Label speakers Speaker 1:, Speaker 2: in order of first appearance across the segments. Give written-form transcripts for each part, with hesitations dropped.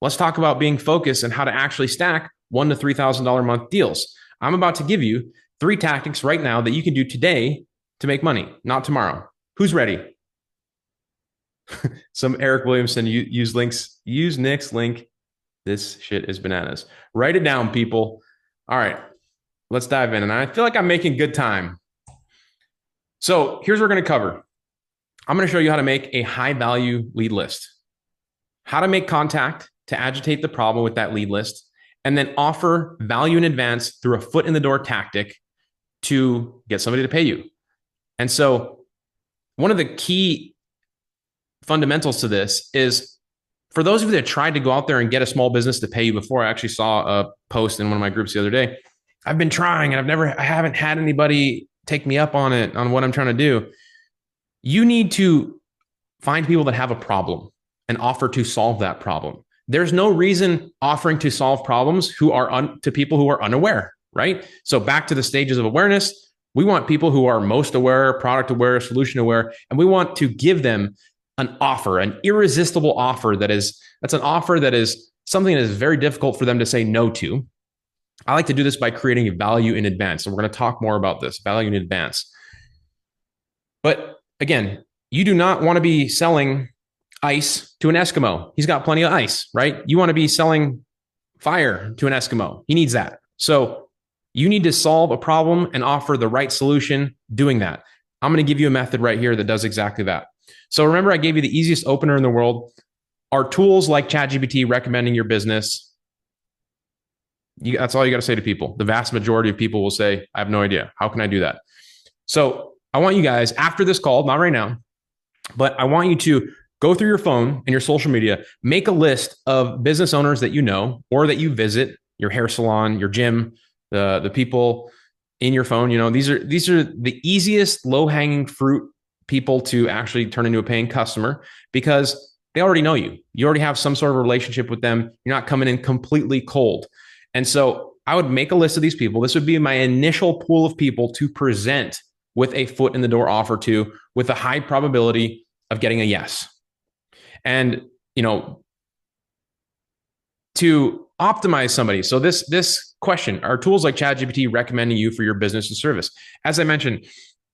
Speaker 1: Let's talk about being focused and how to actually stack $1,000 to $3,000 a month deals. I'm about to give you 3 tactics right now that you can do today to make money, not tomorrow. Who's ready? Some Eric Williamson use Nick's link. This shit is bananas. Write it down, people. All right, let's dive in. And I feel like I'm making good time. So here's what we're going to cover. I'm going to show you how to make a high value lead list, how to make contact to agitate the problem with that lead list, and then offer value in advance through a foot in the door tactic to get somebody to pay you. And so one of the key fundamentals to this is, for those of you that tried to go out there and get a small business to pay you before, I actually saw a post in one of my groups the other day. I've been trying and I haven't had anybody take me up on it, on what I'm trying to do. You need to find people that have a problem and offer to solve that problem. There's no reason offering to solve problems to people who are unaware, right? So back to the stages of awareness, we want people who are most aware, product aware, solution aware, and we want to give them an offer, an irresistible offer that's an offer that is something that is very difficult for them to say no to. I like to do this by creating value in advance. And we're going to talk more about this, value in advance. But again, you do not want to be selling ice to an Eskimo. He's got plenty of ice, right? You want to be selling fire to an Eskimo. He needs that. So you need to solve a problem and offer the right solution doing that. I'm going to give you a method right here that does exactly that. So remember, I gave you the easiest opener in the world. Are tools like ChatGPT recommending your business? That's all you got to say to people. The vast majority of people will say, I have no idea. How can I do that? So I want you guys, after this call, not right now, but I want you to go through your phone and your social media, make a list of business owners that you know or that you visit, your hair salon, your gym, the people in your phone. You know, these are the easiest low-hanging fruit people to actually turn into a paying customer because they already know you. You already have some sort of relationship with them. You're not coming in completely cold. And so I would make a list of these people. This would be my initial pool of people to present with a foot in the door offer to, with a high probability of getting a yes. And, you know, to optimize somebody. So this question, are tools like ChatGPT recommending you for your business or service? As I mentioned,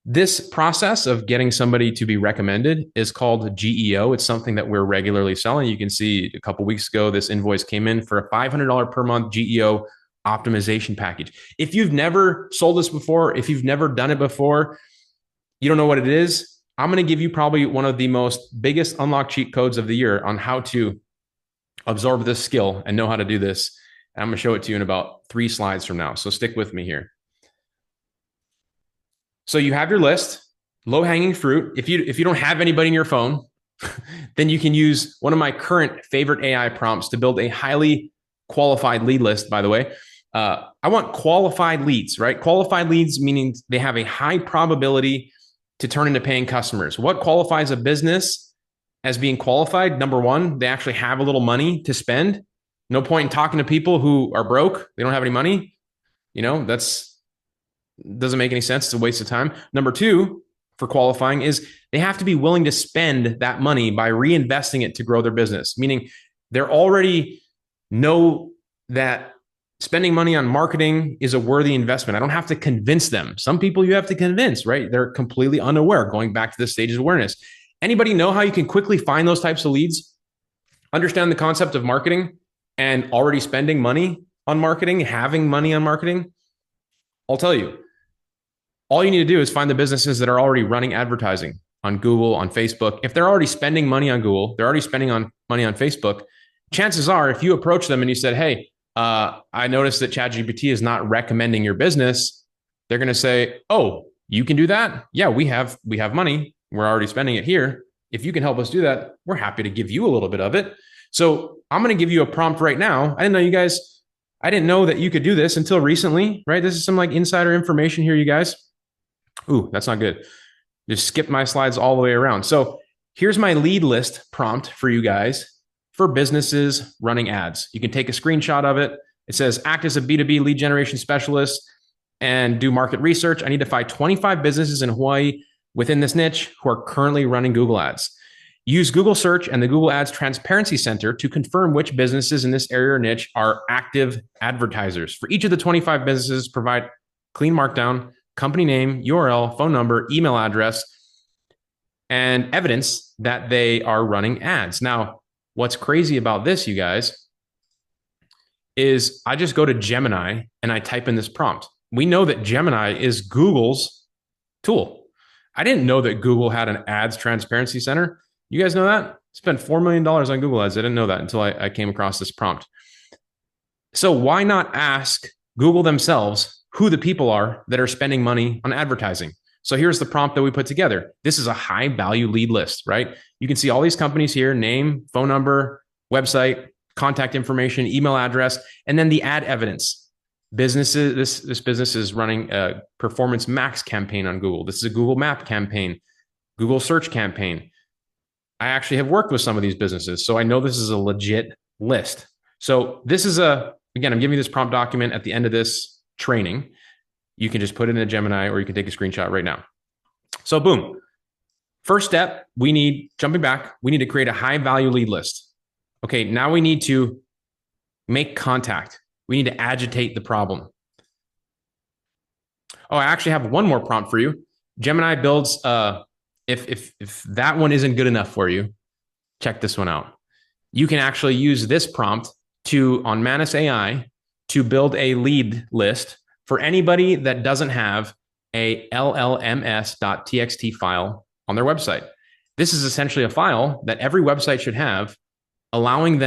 Speaker 1: this process of getting somebody to be recommended is called GEO. It's something that we're regularly selling. You can see a couple of weeks ago, this invoice came in for a $500 per month GEO optimization package. If you've never sold this before, if you've never done it before, you don't know what it is, I'm going to give you probably one of the most biggest unlock cheat codes of the year on how to absorb this skill and know how to do this. And I'm going to show it to you in about 3 slides from now. So stick with me here. So you have your list, low-hanging fruit. If you don't have anybody in your phone, then you can use one of my current favorite AI prompts to build a highly qualified lead list, by the way. I want qualified leads, right? Qualified leads meaning they have a high probability to turn into paying customers. What qualifies a business as being qualified? Number one, they actually have a little money to spend. No point in talking to people who are broke. They don't have any money. You know, doesn't make any sense. It's a waste of time. Number two, for qualifying, is they have to be willing to spend that money by reinvesting it to grow their business, meaning they're already know that spending money on marketing is a worthy investment. I don't have to convince them. Some people you have to convince, right? They're completely unaware, going back to the stages of awareness. Anybody know how you can quickly find those types of leads? Understand the concept of marketing and already spending money on marketing, having money on marketing? I'll tell you. All you need to do is find the businesses that are already running advertising on Google, on Facebook. If they're already spending money on Google, they're already spending money on Facebook, chances are if you approach them and you said, hey, I noticed that ChatGPT is not recommending your business, they're going to say, oh, you can do that? Yeah, we have money. We're already spending it here. If you can help us do that, we're happy to give you a little bit of it. So I'm going to give you a prompt right now. I didn't know that you could do this until recently, right? This is some like insider information here, you guys. Ooh, that's not good. Just skip my slides all the way around. So here's my lead list prompt for you guys for businesses running ads. You can take a screenshot of it. It says, act as a B2B lead generation specialist and do market research. I need to find 25 businesses in Hawaii within this niche who are currently running Google ads. Use Google Search and the Google Ads Transparency Center to confirm which businesses in this area or niche are active advertisers. For each of the 25 businesses, provide clean markdown, company name, URL, phone number, email address, and evidence that they are running ads. Now, what's crazy about this, you guys, is I just go to Gemini and I type in this prompt. We know that Gemini is Google's tool. I didn't know that Google had an ads transparency center. You guys know that? Spent $4 million on Google ads. I didn't know that until I came across this prompt. So why not ask Google themselves who the people are that are spending money on advertising? So here's the prompt that we put together. This is a high value lead list, right? You can see all these companies here, name, phone number, website, contact information, email address, and then the ad evidence. Businesses, this business is running a Performance Max campaign on Google. This is a Google Map campaign, Google Search campaign. I actually have worked with some of these businesses, so I know this is a legit list. So this is again, I'm giving you this prompt document at the end of this training. You can just put it in a Gemini or you can take a screenshot right now. So boom. First step, jumping back, we need to create a high value lead list. Okay, now we need to make contact. We need to agitate the problem. Oh, I actually have one more prompt for you. Gemini builds, if that one isn't good enough for you, check this one out. You can actually use this prompt on Manus AI to build a lead list for anybody that doesn't have a llms.txt file on their website. This is essentially a file that every website should have, allowing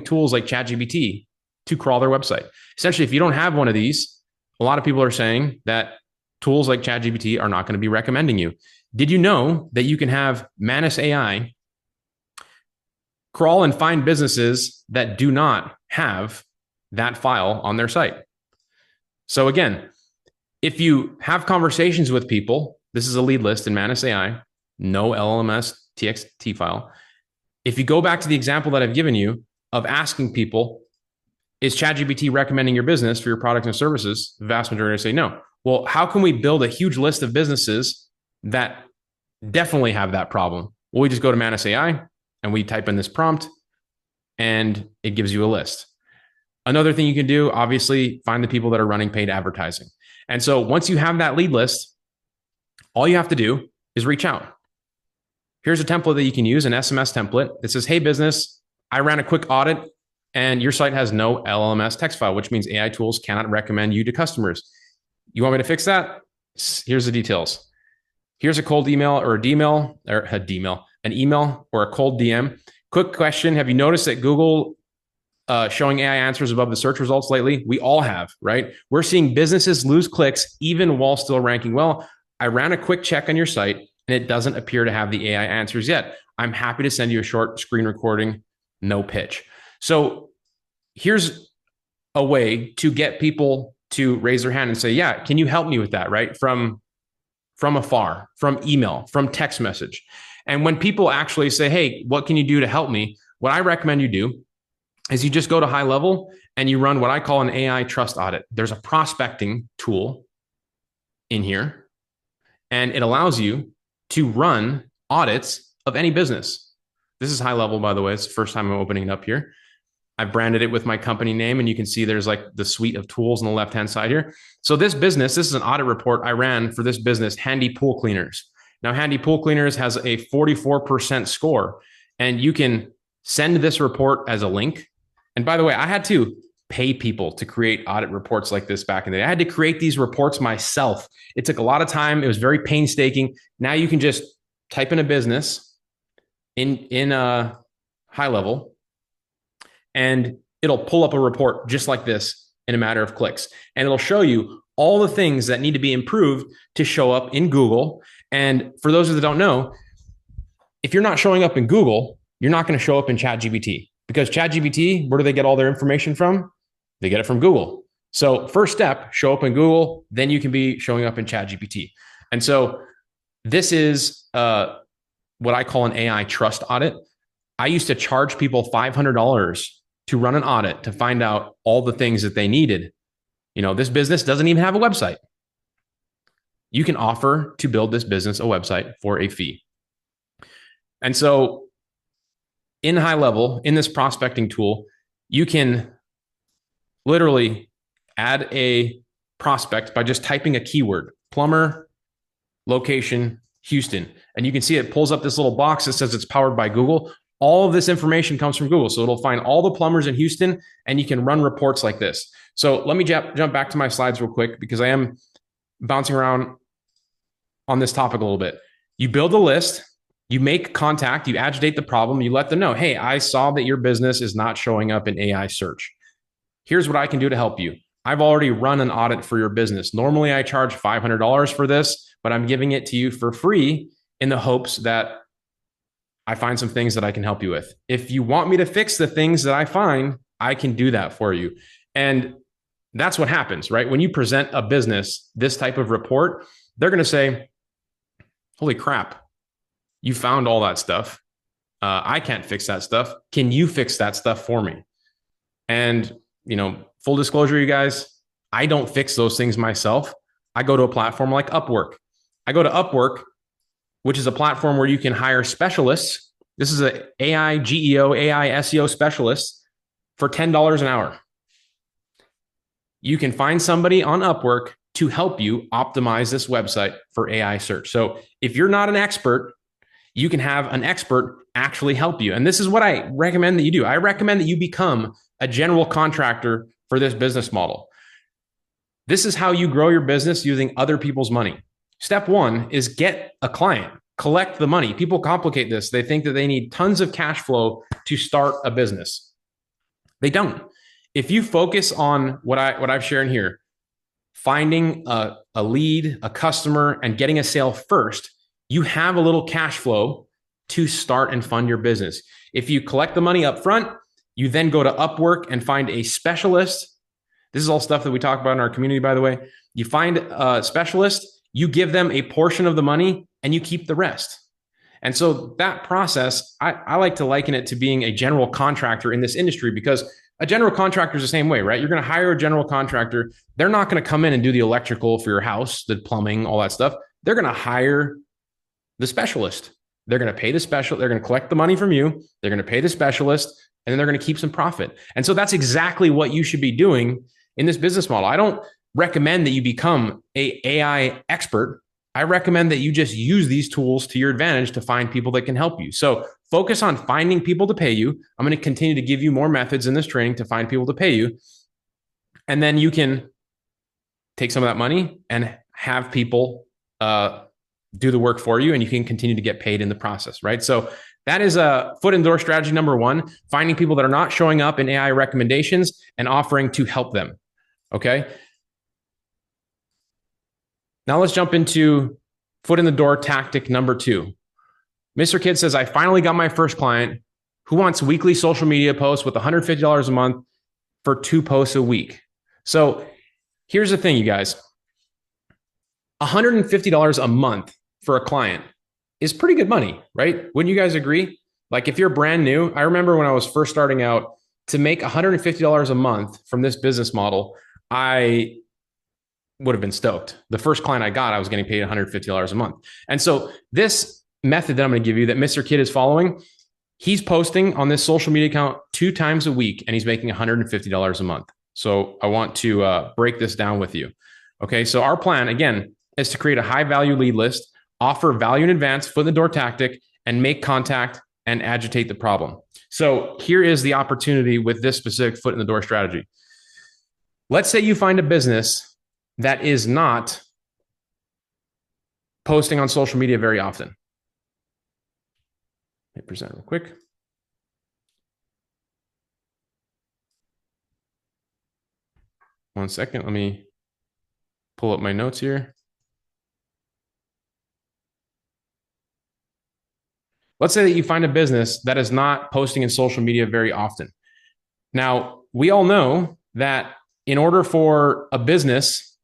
Speaker 1: tools like ChatGPT to crawl their website. Essentially, if you don't have one of these, a lot of people are saying that tools like ChatGPT are not going to be recommending you. Did you know that you can have Manus AI crawl and find businesses that do not have that file on their site? So again, if you have conversations with people, this is a lead list in Manus AI, no LLMS TXT file. If you go back to the example that I've given you of asking people, is ChatGPT recommending your business for your products and services? The vast majority say no. Well, how can we build a huge list of businesses that definitely have that problem? Well, we just go to Manus AI and we type in this prompt and it gives you a list. Another thing you can do, obviously, find the people that are running paid advertising. And so once you have that lead list, all you have to do is reach out. Here's a template that you can use, an SMS template. It says, hey, business, I ran a quick audit and your site has no LLMS text file, which means AI tools cannot recommend you to customers. You want me to fix that? Here's the details. Here's a cold email or an email or a cold DM. Quick question. Have you noticed that Google showing AI answers above the search results lately? We all have, right? We're seeing businesses lose clicks even while still ranking well. I ran a quick check on your site and it doesn't appear to have the AI answers yet. I'm happy to send you a short screen recording, no pitch. So here's a way to get people to raise their hand and say, yeah, can you help me with that, right? From afar, from email, from text message. And when people actually say, hey, what can you do to help me? What I recommend you do is you just go to high level and you run what I call an AI trust audit. There's a prospecting tool in here, and it allows you to run audits of any business. This is high level, by the way. It's the first time I'm opening it up here. I've branded it with my company name, and you can see there's like the suite of tools on the left-hand side here. So this is an audit report I ran for this business, Handy Pool Cleaners. Now, Handy Pool Cleaners has a 44% score, and you can send this report as a link. And by the way, I had to pay people to create audit reports like this back in the day. I had to create these reports myself. It took a lot of time. It was very painstaking. Now you can just type in a business in a high level, and it'll pull up a report just like this in a matter of clicks. And it'll show you all the things that need to be improved to show up in Google. And for those that don't know, if you're not showing up in Google, you're not going to show up in ChatGPT, because ChatGPT, where do they get all their information from? They get it from Google. So first step, show up in Google, then you can be showing up in ChatGPT. And so this is what I call an AI trust audit. I used to charge people $500 to run an audit to find out all the things that they needed. You know, this business doesn't even have a website. You can offer to build this business a website for a fee. And so in high level, in this prospecting tool, you can literally add a prospect by just typing a keyword, plumber, location, Houston. And you can see it pulls up this little box that says it's powered by Google. All of this information comes from Google. So it'll find all the plumbers in Houston and you can run reports like this. So let me jump back to my slides real quick because I am bouncing around on this topic a little bit. You build a list, you make contact, you agitate the problem, you let them know, hey, I saw that your business is not showing up in AI search. Here's what I can do to help you. I've already run an audit for your business. Normally I charge $500 for this, but I'm giving it to you for free in the hopes that I find some things that I can help you with. If you want me to fix the things that I find, I can do that for you. And that's what happens, right? When you present a business this type of report, they're going to say, holy crap, you found all that stuff. I can't fix that stuff. Can you fix that stuff for me? And, full disclosure, you guys, I don't fix those things myself. I go to a platform like Upwork. I go to Upwork, which is a platform where you can hire specialists. This is an AI GEO, AI SEO specialist for $10 an hour. You can find somebody on Upwork to help you optimize this website for AI search. So if you're not an expert, you can have an expert actually help you. And this is what I recommend that you do. I recommend that you become a general contractor for this business model. This is how you grow your business using other people's money. Step one is get a client, collect the money. People complicate this. They think that they need tons of cash flow to start a business. They don't. If you focus on what I've shared here, finding a lead, a customer, and getting a sale first, you have a little cash flow to start and fund your business. If you collect the money up front, you then go to Upwork and find a specialist. This is all stuff that we talk about in our community, by the way. You find a specialist, you give them a portion of the money, and you keep the rest. And so that process, I like to liken it to being a general contractor in this industry, because a general contractor is the same way, right? You're going to hire a general contractor. They're not going to come in and do the electrical for your house, the plumbing, all that stuff. They're going to hire the specialist. They're going to pay the special. They're going to collect the money from you. They're going to pay the specialist, and then they're going to keep some profit. And so that's exactly what you should be doing in this business model. I don't recommend that you become an AI expert. I recommend that you just use these tools to your advantage to find people that can help you. So focus on finding people to pay you. I'm going to continue to give you more methods in this training to find people to pay you. And then you can take some of that money and have people do the work for you, and you can continue to get paid in the process, right? So that is a foot in the door strategy number one, finding people that are not showing up in AI recommendations and offering to help them, okay? Now let's jump into foot in the door tactic number two. Mr. Kid says, I finally got my first client who wants weekly social media posts with $150 a month for 2 posts a week. So here's the thing, you guys. $150 a month for a client is pretty good money, right? Wouldn't you guys agree? Like if you're brand new, I remember when I was first starting out, to make $150 a month from this business model, I would have been stoked. The first client I got, I was getting paid $150 a month. And so this method that I'm going to give you that Mr. Kid is following, he's posting on this social media account 2 times a week, and he's making $150 a month. So I want to break this down with you. Okay. So our plan, again, is to create a high value lead list, offer value in advance, foot in the door tactic, and make contact and agitate the problem. So here is the opportunity with this specific foot in the door strategy. Let's say you find a business that is not posting on social media very often. Let me present real quick. One second. Let me pull up my notes here. Let's say that you find a business that is not posting in social media very often. Now, we all know that in order for a business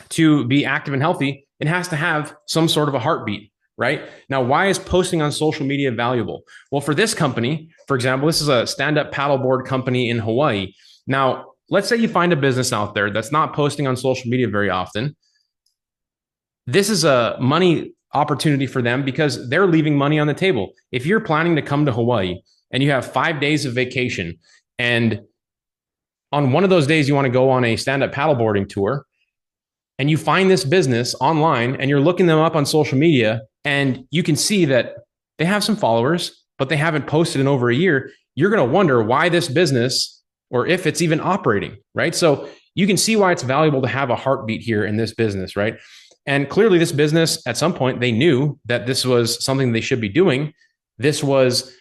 Speaker 1: to be active and healthy, it has to have some sort of a heartbeat, right? Now, why is posting on social media valuable? Well, for this company, for example, this is a stand-up paddleboard company in Hawaii. Now, let's say you find a business out there that's not posting on social media very often. This is a money opportunity for them because they're leaving money on the table. If you're planning to come to Hawaii and you have 5 days of vacation, and on one of those days you want to go on a stand-up paddleboarding tour, and you find this business online and you're looking them up on social media, and you can see that they have some followers, but they haven't posted in over a year, you're going to wonder why this business, or if it's even operating, right? So you can see why it's valuable to have a heartbeat here in this business, right? And clearly this business, at some point, they knew that this was something they should be doing. This was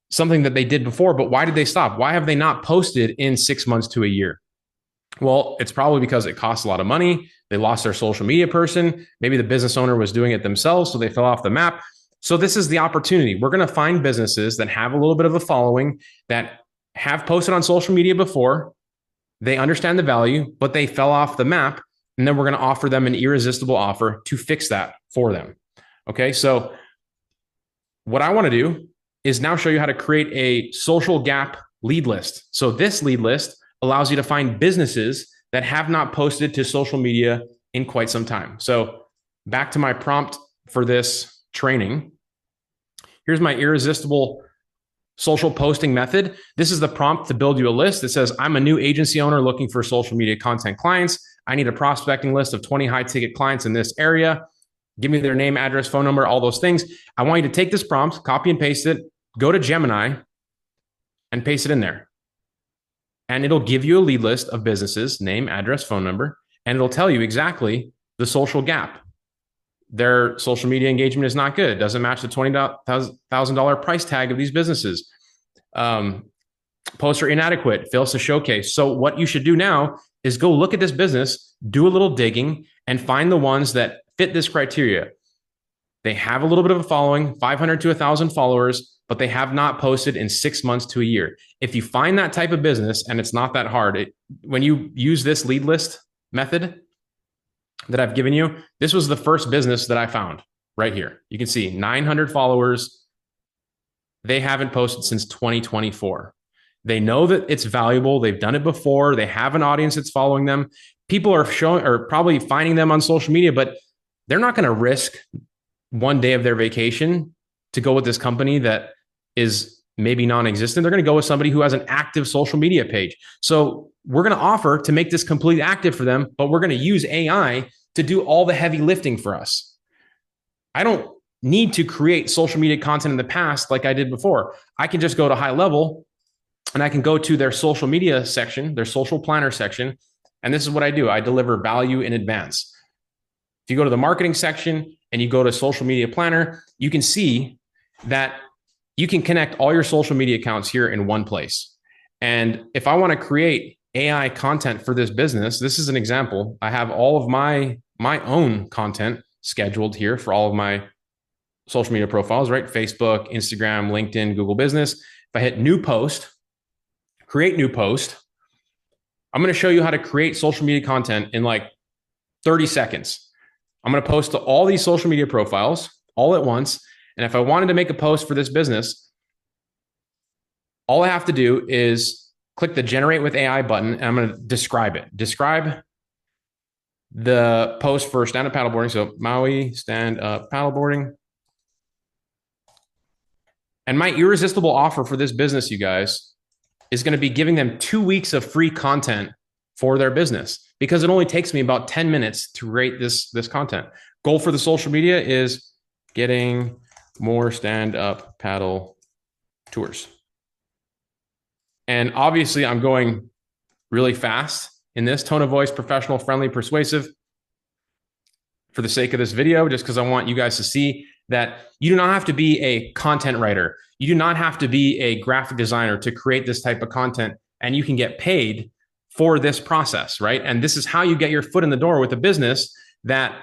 Speaker 1: something that they did before, but why did they stop? Why have they not posted in 6 months to a year? Well, it's probably because it costs a lot of money. They lost their social media person. Maybe the business owner was doing it themselves, so they fell off the map. So this is the opportunity. We're going to find businesses that have a little bit of a following, that have posted on social media before. They understand the value, but they fell off the map. And then we're going to offer them an irresistible offer to fix that for them. Okay. So what I want to do is now show you how to create a social gap lead list. So this lead list allows you to find businesses that have not posted to social media in quite some time. So back to my prompt for this training. Here's my irresistible social posting method. This is the prompt to build you a list that says, I'm a new agency owner looking for social media content clients. I need a prospecting list of 20 high ticket clients in this area. Give me their name, address, phone number, all those things. I want you to take this prompt, copy and paste it, go to Gemini and paste it in there. And it'll give you a lead list of businesses, name, address, phone number, and it'll tell you exactly the social gap. Their social media engagement is not good. It doesn't match the $20,000 price tag of these businesses. Posts are inadequate, fails to showcase. So what you should do now is go look at this business, do a little digging, and find the ones that fit this criteria. They have a little bit of a following, 500 to 1,000 followers, but they have not posted in 6 months to a year. If you find that type of business, and it's not that hard, when you use this lead list method that I've given you, this was the first business that I found right here. You can see 900 followers. They haven't posted since 2024. They know that it's valuable. They've done it before. They have an audience that's following them. People are showing or probably finding them on social media, but they're not going to risk one day of their vacation to go with this company that is maybe non-existent. They're going to go with somebody who has an active social media page. So we're going to offer to make this completely active for them, but we're going to use AI to do all the heavy lifting for us. I don't need to create social media content in the past like I did before. I can just go to high level and I can go to their social media section, their social planner section. And this is what I do. I deliver value in advance. If you go to the marketing section and you go to social media planner, you can see that you can connect all your social media accounts here in one place. And if I want to create AI content for this business, this is an example. I have all of my own content scheduled here for all of my social media profiles, right? Facebook, Instagram, LinkedIn, Google Business. If I hit new post, create new post, I'm going to show you how to create social media content in like 30 seconds. I'm going to post to all these social media profiles all at once. And if I wanted to make a post for this business, all I have to do is click the generate with AI button, and I'm going to describe it. Describe the post for stand-up paddleboarding. So Maui stand-up paddleboarding. And my irresistible offer for this business, you guys, is going to be giving them 2 weeks of free content for their business, because it only takes me about 10 minutes to create this content. Goal for the social media is getting more stand-up paddle tours. And obviously I'm going really fast in this tone of voice, professional, friendly, persuasive for the sake of this video, just because I want you guys to see that you do not have to be a content writer. You do not have to be a graphic designer to create this type of content, and you can get paid for this process, right? And this is how you get your foot in the door with a business that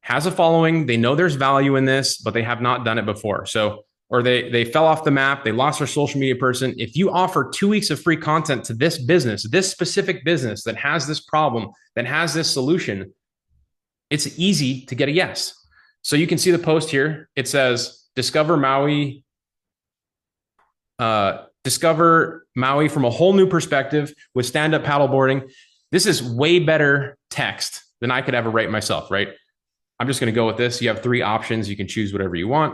Speaker 1: has a following. They know there's value in this, but they have not done it before. So, or they fell off the map, they lost their social media person. If you offer 2 weeks of free content to this business, this specific business that has this problem, that has this solution, it's easy to get a yes. So you can see the post here. It says, discover Maui from a whole new perspective with stand-up paddleboarding. This is way better text than I could ever write myself, right? I'm just going to go with this. You have 3 options. You can choose whatever you want.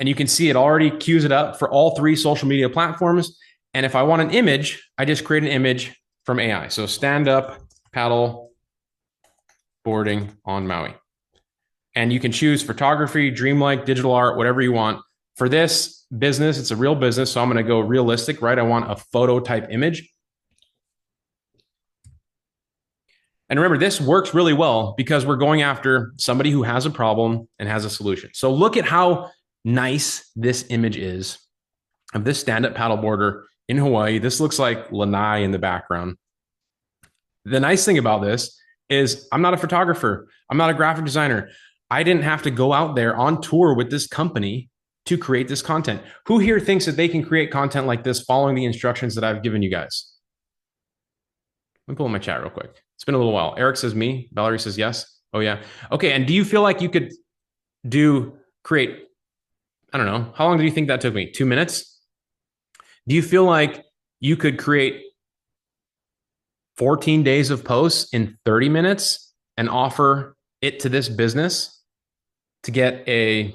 Speaker 1: And you can see it already queues it up for all 3 social media platforms. And if I want an image, I just create an image from AI. So stand up paddle boarding on Maui. And you can choose photography, dreamlike, digital art, whatever you want. For this business, it's a real business. So I'm going to go realistic, right? I want a photo type image. And remember, this works really well because we're going after somebody who has a problem and has a solution. So look at how nice this image is of this stand-up paddleboarder in Hawaii. This looks like Lanai in the background. The nice thing about this is I'm not a photographer. I'm not a graphic designer. I didn't have to go out there on tour with this company to create this content. Who here thinks that they can create content like this following the instructions that I've given you guys? Let me pull in my chat real quick. It's been a little while. Eric says me. Valerie says yes. Oh, yeah. Okay. And do you feel like you could create, I don't know, how long do you think that took me? 2 minutes? Do you feel like you could create 14 days of posts in 30 minutes and offer it to this business to get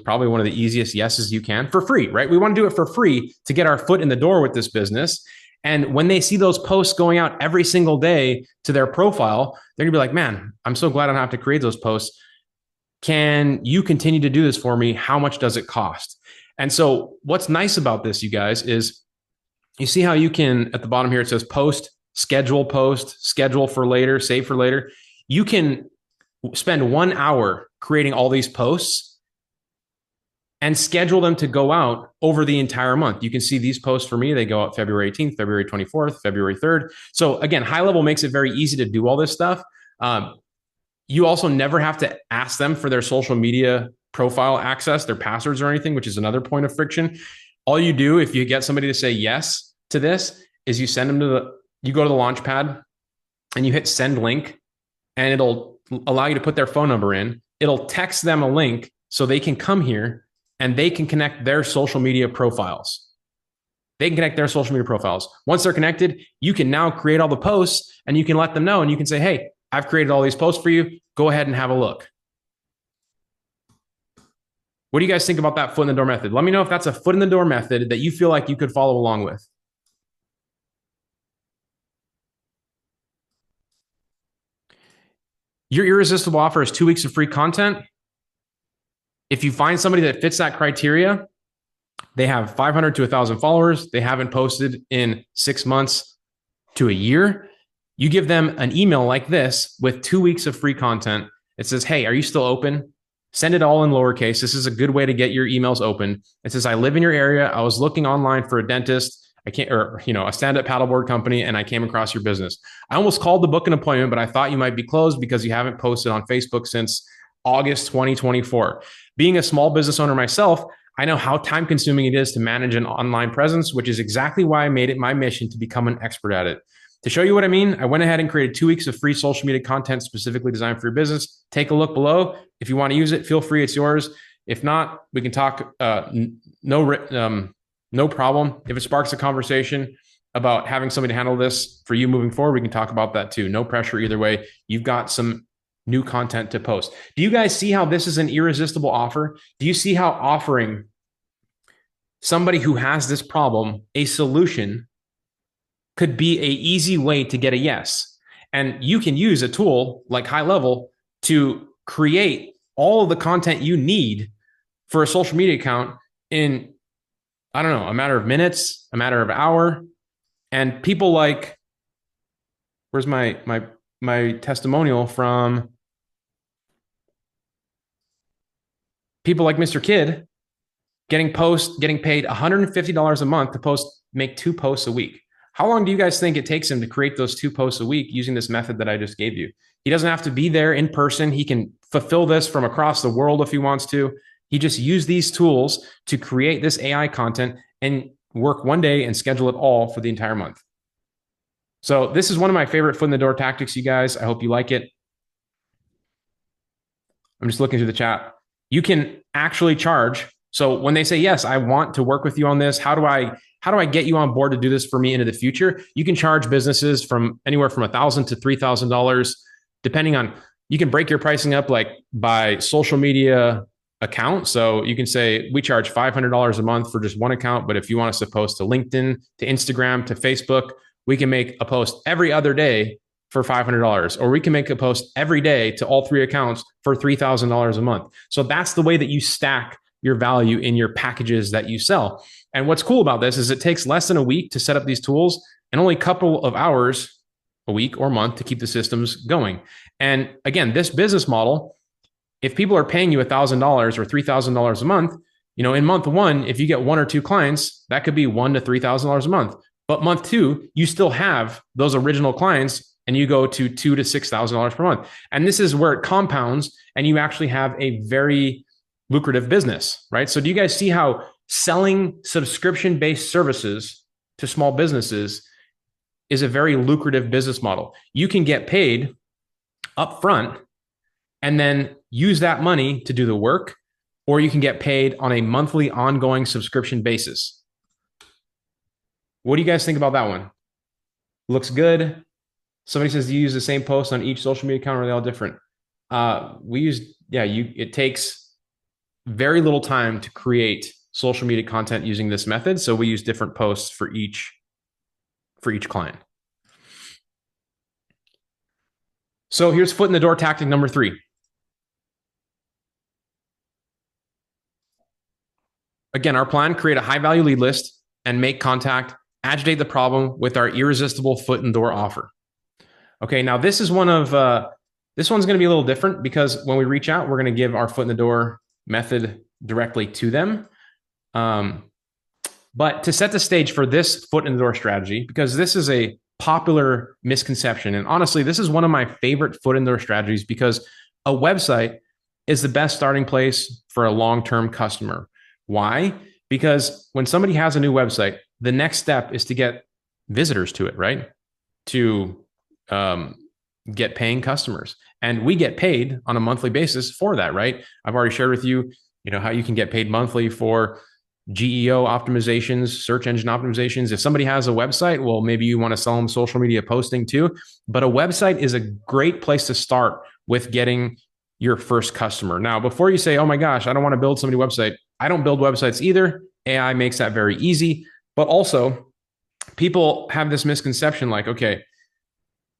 Speaker 1: probably one of the easiest yeses you can for free, right? We want to do it for free to get our foot in the door with this business. And when they see those posts going out every single day to their profile, they're gonna be like, man, I'm so glad I don't have to create those posts. Can you continue to do this for me? How much does it cost? And so what's nice about this, you guys, is you see how you can, at the bottom here, it says post, schedule for later, save for later. You can spend 1 hour creating all these posts and schedule them to go out over the entire month. You can see these posts for me, they go out February 18th, February 24th, February 3rd. So again, high level makes it very easy to do all this stuff. You also never have to ask them for their social media profile access, their passwords or anything, which is another point of friction. All you do, if you get somebody to say yes to this, is you send them you go to the Launchpad and you hit send link, and it'll allow you to put their phone number in. It'll text them a link so they can come here and they can connect their social media profiles. Once they're connected, you can now create all the posts and you can let them know and you can say, hey, I've created all these posts for you. Go ahead and have a look. What do you guys think about that foot in the door method? Let me know if that's a foot in the door method that you feel like you could follow along with. Your irresistible offer is 2 weeks of free content. If you find somebody that fits that criteria, they have 500 to 1,000 followers, they haven't posted in 6 months to a year, you give them an email like this with 2 weeks of free content. It says, hey, are you still open? Send it all in lowercase. This is a good way to get your emails open. It says, I live in your area. I was looking online for a dentist. A stand-up paddleboard company, and I came across your business. I almost called to book an appointment, but I thought you might be closed because you haven't posted on Facebook since August 2024. Being a small business owner myself, I know how time consuming it is to manage an online presence, which is exactly why I made it my mission to become an expert at it. To show you what I mean, I went ahead and created 2 weeks of free social media content specifically designed for your business. Take a look below. If you want to use it, feel free. It's yours. If not, we can talk. No problem. If it sparks a conversation about having somebody to handle this for you moving forward, we can talk about that too. No pressure either way. You've got some new content to post. Do you guys see how this is an irresistible offer? Do you see how offering somebody who has this problem a solution could be an easy way to get a yes? And you can use a tool like High Level to create all of the content you need for a social media account in, I don't know, a matter of minutes, a matter of hour. And people like, where's my testimonial from people like Mr. Kid getting paid $150 a month to make 2 posts a week. How long do you guys think it takes him to create those 2 posts a week using this method that I just gave you? He doesn't have to be there in person. He can fulfill this from across the world if he wants to. He just used these tools to create this AI content and work one day and schedule it all for the entire month. So this is one of my favorite foot in the door tactics, you guys. I hope you like it. I'm just looking through the chat. You can actually charge. So when they say, yes, I want to work with you on this, how do I get you on board to do this for me into the future? You can charge businesses from anywhere from $1,000 to $3,000, depending on You can break your pricing up like by social media account. So you can say we charge $500 a month for just one account, but if you want us to post to LinkedIn, to Instagram, to Facebook, we can make a post every other day for $500, or we can make a post every day to all three accounts for $3,000 a month. So that's the way that you stack your value in your packages that you sell. And what's cool about this is it takes less than a week to set up these tools and only a couple of hours a week or month to keep the systems going. And again, this business model, if people are paying you $1,000 or $3,000 a month, in month one, if you get one or two clients, that could be $1,000 to $3,000 a month. But month two, you still have those original clients and you go to $2,000 to $6,000 per month. And this is where it compounds and you actually have a very lucrative business, right? So do you guys see how selling subscription-based services to small businesses is a very lucrative business model? You can get paid upfront and then use that money to do the work, or you can get paid on a monthly ongoing subscription basis. What do you guys think about that one? Looks good. Somebody says you use the same post on each social media account, or are they all different? It takes very little time to create social media content using this method. So we use different posts for each client. So here's foot in the door tactic number 3. Again, our plan, create a high value lead list and make contact, agitate the problem with our irresistible foot in the door offer. Okay, now this is this one's going to be a little different because when we reach out, we're going to give our foot in the door method directly to them. But to set the stage for this foot in the door strategy, because this is a popular misconception, and honestly, this is one of my favorite foot in the door strategies because a website is the best starting place for a long-term customer. Why? Because when somebody has a new website, the next step is to get visitors to it, right? To get paying customers. And we get paid on a monthly basis for that, right? I've already shared with you, how you can get paid monthly for GEO optimizations, search engine optimizations. If somebody has a website, well, maybe you want to sell them social media posting too. But a website is a great place to start with getting your first customer. Now, before you say, oh my gosh, I don't want to build somebody's website. I don't build websites either. AI makes that very easy. But also, people have this misconception like, okay,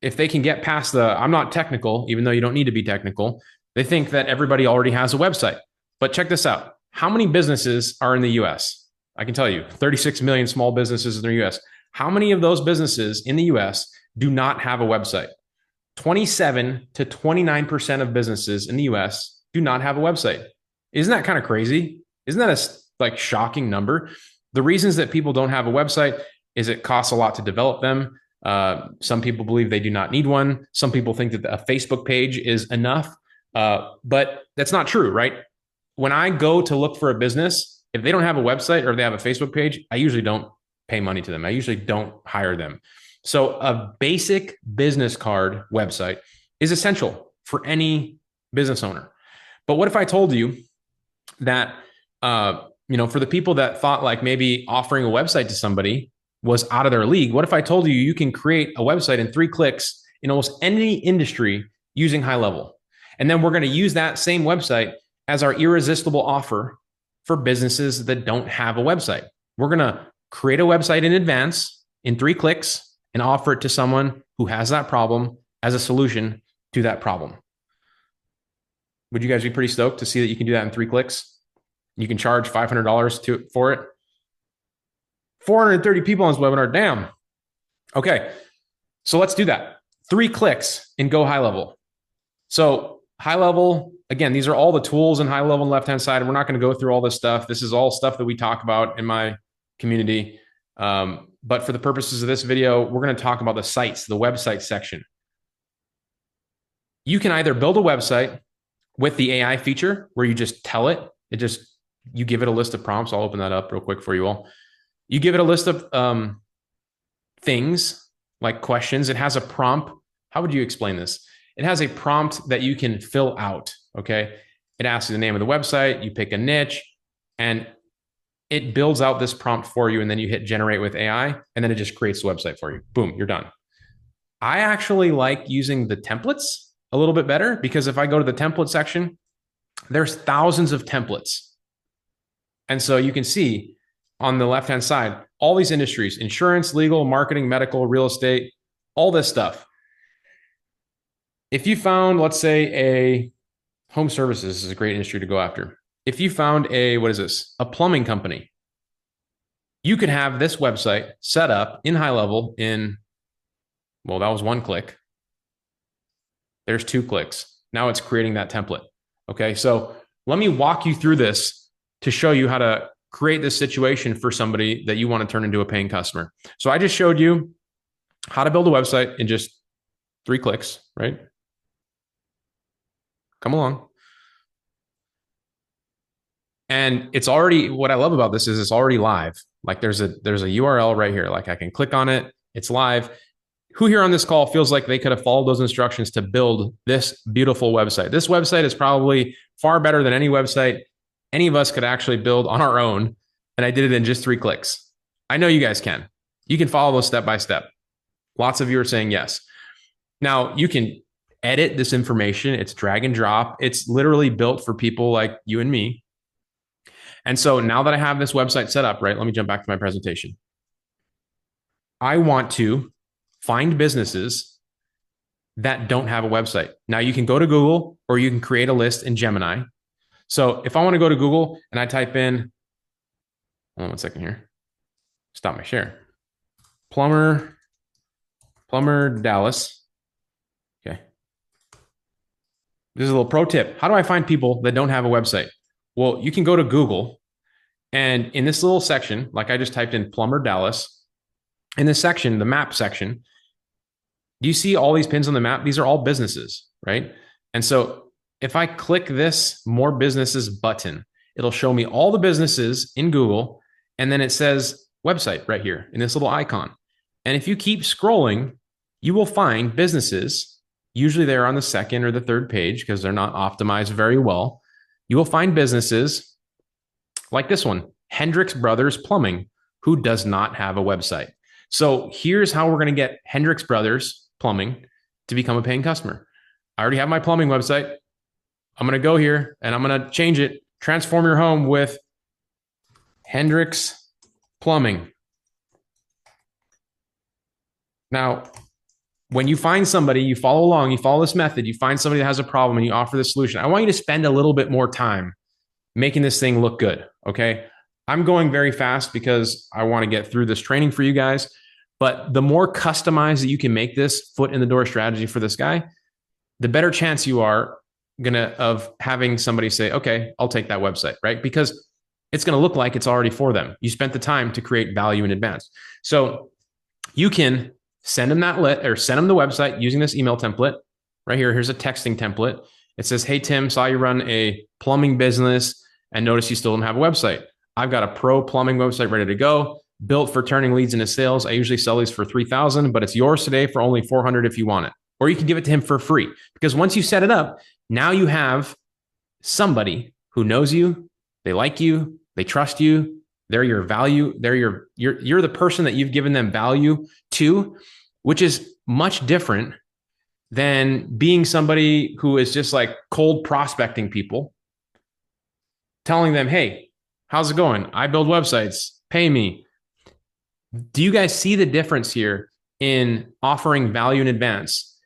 Speaker 1: if they can get past I'm not technical, even though you don't need to be technical, they think that everybody already has a website. But check this out. How many businesses are in the US? I can tell you, 36 million small businesses in the US. How many of those businesses in the US do not have a website? 27 to 29% of businesses in the US do not have a website. Isn't that kind of crazy? Isn't that a shocking number? The reasons that people don't have a website is it costs a lot to develop them. Some people believe they do not need one. Some people think that a Facebook page is enough, but that's not true, right? When I go to look for a business, if they don't have a website or they have a Facebook page, I usually don't pay money to them. I usually don't hire them. So a basic business card website is essential for any business owner. But what if I told you that, for the people that thought like maybe offering a website to somebody was out of their league? What if I told you you can create a website in 3 clicks in almost any industry using high level? And then we're going to use that same website as our irresistible offer for businesses that don't have a website. We're going to create a website in advance in 3 clicks and offer it to someone who has that problem as a solution to that problem. Would you guys be pretty stoked to see that you can do that in 3 clicks? You can charge $500 for it. 430 people on this webinar. Damn. Okay. So let's do that. 3 clicks and go high level. So high level, again, these are all the tools in high level on the left-hand side. And we're not going to go through all this stuff. This is all stuff that we talk about in my community. But for the purposes of this video, we're going to talk about the sites, the website section. You can either build a website with the AI feature where you just tell it, you give it a list of prompts. I'll open that up real quick for you all. You give it a list of things like questions. It has a prompt. How would you explain this? It has a prompt that you can fill out. Okay. It asks you the name of the website. You pick a niche and it builds out this prompt for you. And then you hit generate with AI and then it just creates the website for you. Boom, you're done. I actually like using the templates a little bit better because if I go to the template section, there's thousands of templates. And so you can see on the left-hand side, all these industries, insurance, legal, marketing, medical, real estate, all this stuff. If you found, let's say, a home services is a great industry to go after. If you found what is this? A plumbing company. You could have this website set up in high level in, well, that was one click. There's 2 clicks. Now it's creating that template. Okay, so let me walk you through this to show you how to create this situation for somebody that you want to turn into a paying customer. So I just showed you how to build a website in just 3 clicks, right? Come along. And it's already, what I love about this is it's already live. Like there's a URL right here. Like I can click on it. It's live. Who here on this call feels like they could have followed those instructions to build this beautiful website? This website is probably far better than any website any of us could actually build on our own. And I did it in just 3 clicks. I know you guys can. You can follow those step by step. Lots of you are saying yes. Now you can edit this information. It's drag and drop. It's literally built for people like you and me. And so now that I have this website set up, right, let me jump back to my presentation. I want to find businesses that don't have a website. Now you can go to Google or you can create a list in Gemini. So if I want to go to Google and I type in, hold on 1 second here, stop my share, plumber Dallas. Okay. This is a little pro tip. How do I find people that don't have a website? Well, you can go to Google and in this little section, like I just typed in plumber Dallas, in this section, the map section, do you see all these pins on the map? These are all businesses, right? And so if I click this more businesses button, it'll show me all the businesses in Google. And then it says website right here in this little icon. And if you keep scrolling, you will find businesses. Usually they're on the 2nd or the 3rd page because they're not optimized very well. You will find businesses like this one, Hendricks Brothers Plumbing, who does not have a website. So here's how we're going to get Hendricks Brothers Plumbing to become a paying customer. I already have my plumbing website. I'm going to go here and I'm going to change it. Transform your home with Hendricks Plumbing. Now, when you find somebody, you follow along, you follow this method, you find somebody that has a problem and you offer the solution. I want you to spend a little bit more time making this thing look good. Okay. I'm going very fast because I want to get through this training for you guys. But the more customized that you can make this foot in the door strategy for this guy, the better chance you are of having somebody say, okay, I'll take that website, right? Because it's going to look like it's already for them. You spent the time to create value in advance. So you can send them send them the website using this email template right here. Here's a texting template. It says, hey, Tim, saw you run a plumbing business and notice you still don't have a website. I've got a pro plumbing website ready to go, built for turning leads into sales. I usually sell these for $3,000, but it's yours today for only $400 if you want it. Or you can give it to him for free because once you set it up, now you have somebody who knows you, they like you, they trust you, they're your value, you're the person that you've given them value to, which is much different than being somebody who is just like cold prospecting people, telling them, hey, how's it going? I build websites, pay me. Do you guys see the difference here in offering value in advance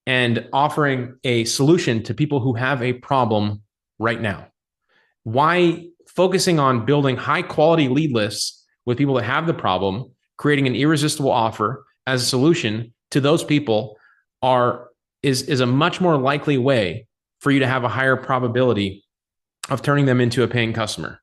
Speaker 1: and offering a solution to people who have a problem right now? Why focusing on building high quality lead lists with people that have the problem, creating an irresistible offer as a solution to those people is a much more likely way for you to have a higher probability of turning them into a paying customer.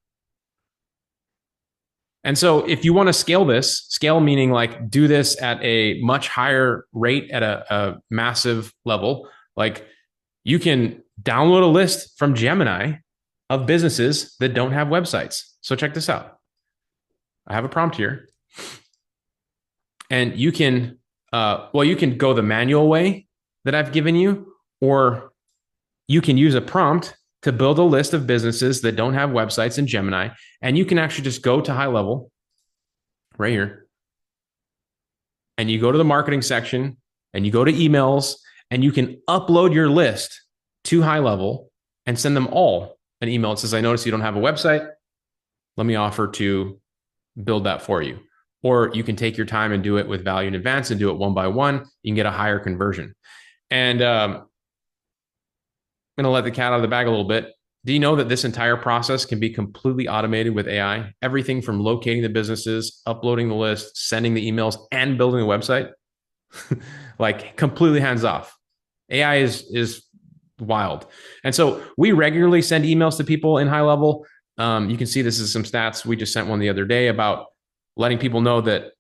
Speaker 1: And so if you want to scale meaning like do this at a much higher rate at a massive level, like you can download a list from Gemini of businesses that don't have websites. So check this out. I have a prompt here. And you can, you can go the manual way that I've given you, or you can use a prompt to build a list of businesses that don't have websites in Gemini. And you can actually just go to high level right here. And you go to the marketing section and you go to emails and you can upload your list to High Level and send them all an email that says, I noticed you don't have a website. Let me offer to build that for you. Or you can take your time and do it with value in advance and do it one by one. You can get a higher conversion. And I'm going to let the cat out of the bag a little bit. Do you know that this entire process can be completely automated with AI? Everything from locating the businesses, uploading the list, sending the emails, and building a website, like completely hands off. AI is wild. And so we regularly send emails to people in High Level. You can see this is some stats. We just sent one the other day about letting people know that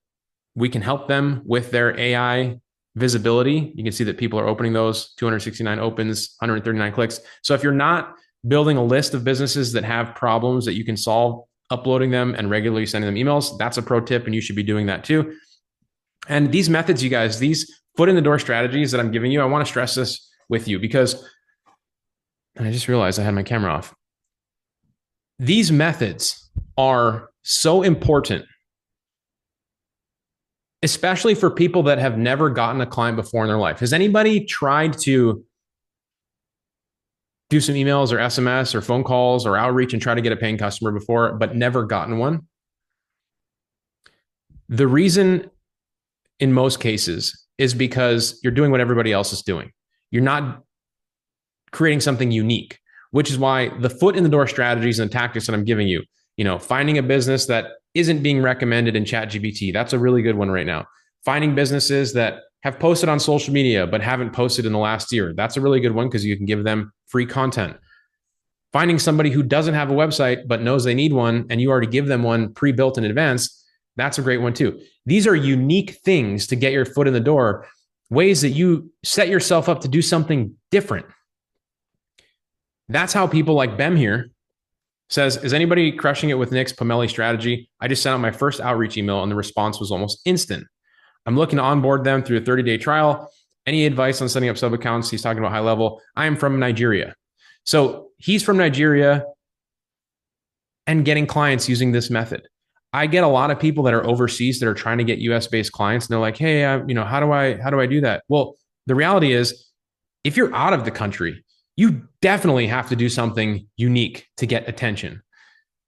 Speaker 1: we can help them with their AI visibility. You can see that people are opening those, 269 opens, 139 clicks. So if you're not building a list of businesses that have problems that you can solve, uploading them and regularly sending them emails, that's a pro tip, and you should be doing that too. And these methods, you guys, these foot in the door strategies that I'm giving you, I want to stress this with you because, and I just realized I had my camera off. These methods are so important, especially for people that have never gotten a client before in their life. Has anybody tried to do some emails or SMS or phone calls or outreach and try to get a paying customer before, but never gotten one? The reason in most cases is because you're doing what everybody else is doing. You're not creating something unique, which is why the foot in the door strategies and tactics that I'm giving you, finding a business that isn't being recommended in ChatGPT, that's a really good one right now. Finding businesses that have posted on social media but haven't posted in the last year, that's a really good one because you can give them free content. Finding somebody who doesn't have a website but knows they need one and you already give them one pre-built in advance, that's a great one too. These are unique things to get your foot in the door, ways that you set yourself up to do something different. That's how people like Bem here says, is anybody crushing it with Nick's Pomeli strategy? I just sent out my first outreach email and the response was almost instant. I'm looking to onboard them through a 30-day trial. Any advice on setting up sub accounts? He's talking about High Level. I am from Nigeria. So he's from Nigeria and getting clients using this method. I get a lot of people that are overseas that are trying to get US based clients. And they're like, hey, how do I do that? Well, the reality is if you're out of the country, you definitely have to do something unique to get attention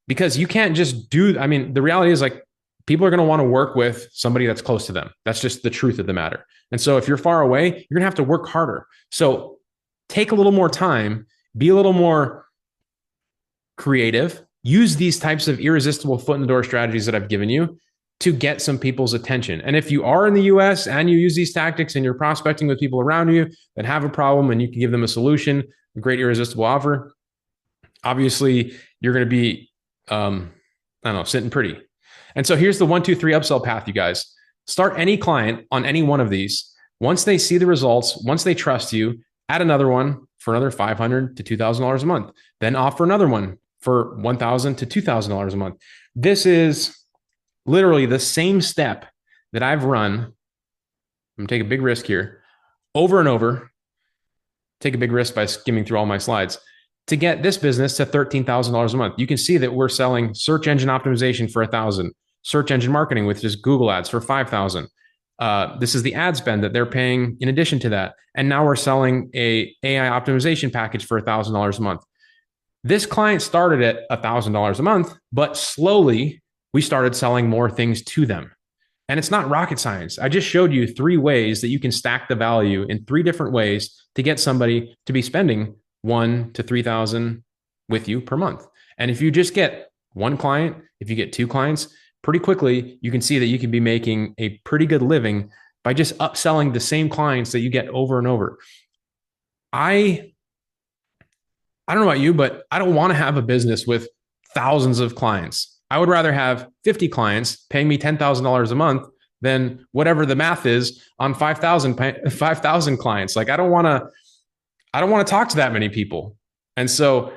Speaker 1: because you can't just the reality is like people are going to want to work with somebody that's close to them. That's just the truth of the matter. And so if you're far away, you're going to have to work harder. So take a little more time, be a little more creative, use these types of irresistible foot in the door strategies that I've given you to get some people's attention. And if you are in the US and you use these tactics and you're prospecting with people around you that have a problem and you can give them a solution, a great irresistible offer, obviously you're going to be, sitting pretty. And so here's the 1, 2, 3 upsell path, you guys. Start any client on any one of these. Once they see the results, once they trust you, add another one for another $500 to $2,000 a month. Then offer another one for $1,000 to $2,000 a month. This is literally the same step that I've run. I'm going to take a big risk here over and over. Take a big risk by skimming through all my slides to get this business to $13,000 a month. You can see that we're selling search engine optimization for $1,000, search engine marketing with just Google ads for $5,000. This is the ad spend that they're paying in addition to that. And now we're selling a AI optimization package for $1,000 a month. This client started at $1,000 a month, but slowly we started selling more things to them. And it's not rocket science. I just showed you 3 ways that you can stack the value in 3 different ways to get somebody to be spending $1,000 to $3,000 with you per month. And if you just get 1 client, if you get 2 clients, pretty quickly, you can see that you can be making a pretty good living by just upselling the same clients that you get over and over. I don't know about you, but I don't want to have a business with thousands of clients. I would rather have 50 clients paying me $10,000 a month than whatever the math is on 5,000 clients. Like I don't want to talk to that many people. And so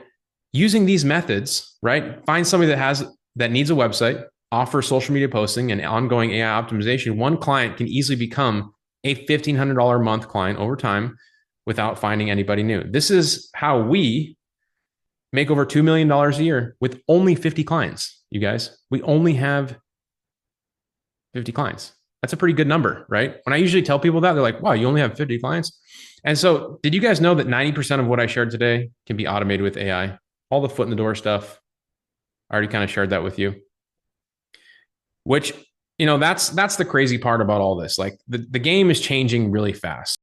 Speaker 1: using these methods, right? Find somebody that needs a website, offer social media posting and ongoing AI optimization. 1 client can easily become a $1,500 a month client over time without finding anybody new. This is how we make over $2 million a year with only 50 clients, you guys. We only have 50 clients. That's a pretty good number, right? When I usually tell people that, they're like, wow, you only have 50 clients. And so, did you guys know that 90% of what I shared today can be automated with AI? All the foot in the door stuff, I already kind of shared that with you, which, that's the crazy part about all this. Like the game is changing really fast.